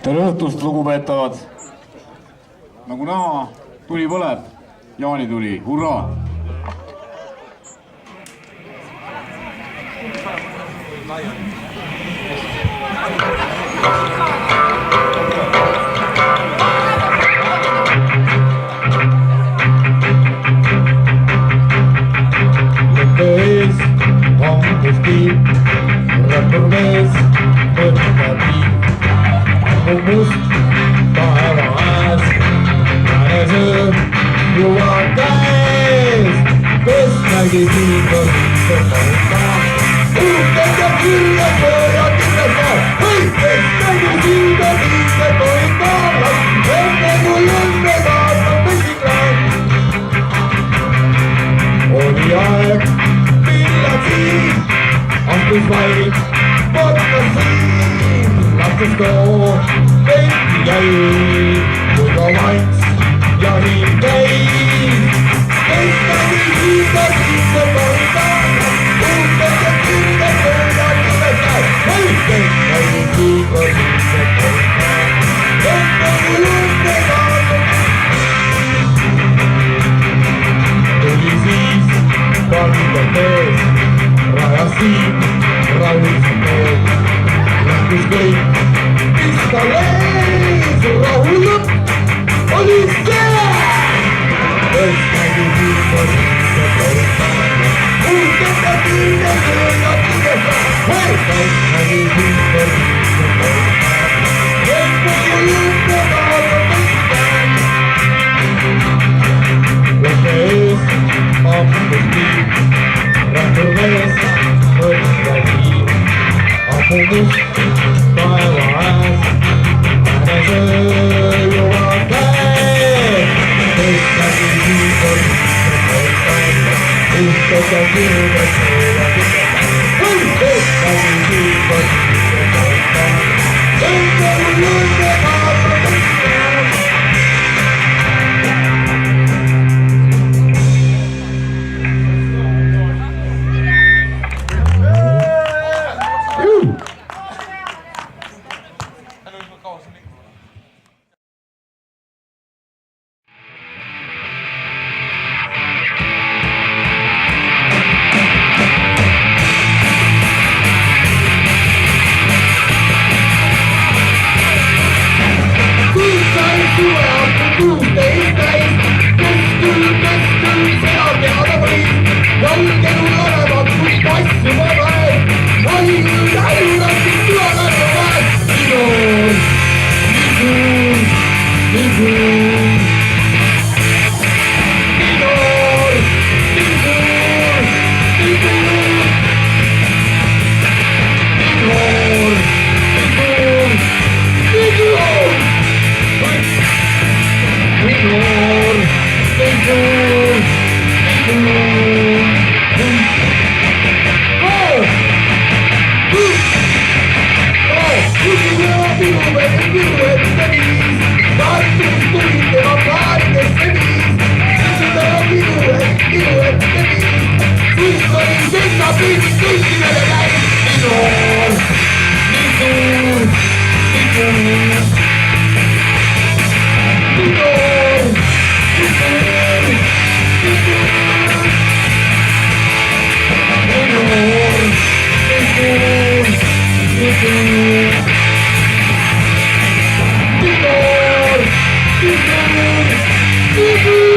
tere õhtust, lugupeetavad! Nagu näha, tuli põleb, jaanituli, hurraa! Lõppees hambustiib, räpurmees põrkadiib, ammust päeva ääs, äänesööb juba käes, kes nägi siin kõrgiste pauta, uutega kirja pöörad kindlasti, hei, kes nägi siin kõrgiste pauta, enne kui õnne kaasab tõsikraan. Oli aeg, millal siin astus vaid võttas siin, lastes too penki jäi, kui ka vants ja siin käis. Kes nägi siin ka siisse paritana, uutega kirja pöörad kindlasti, hei, kes nägi siin ka siisse paritana, enne kui õnne kaasab. Tuli siis kandad ees, rajas siin rahuliselt teed, lähtus kõik, mis tal ees, rahu lõpp oli see. Kes nägi siin võrdse põrkana, uutega kirja pöörad kindlasti, hei, kes nägi siin võrdse põrkana, enne kui õnne kaasab tõsikraan. Lõppe ees hambustiib, räpurmees põrkadiib, ammust päeva ääs, äänesöö juba käes, kes nägi siin võrdse põrkana, uutega kirja pöörad kindlasti, kes nägi siin võrdse põrkana, enne kui õnne kaasab tõsikraan. Thank you.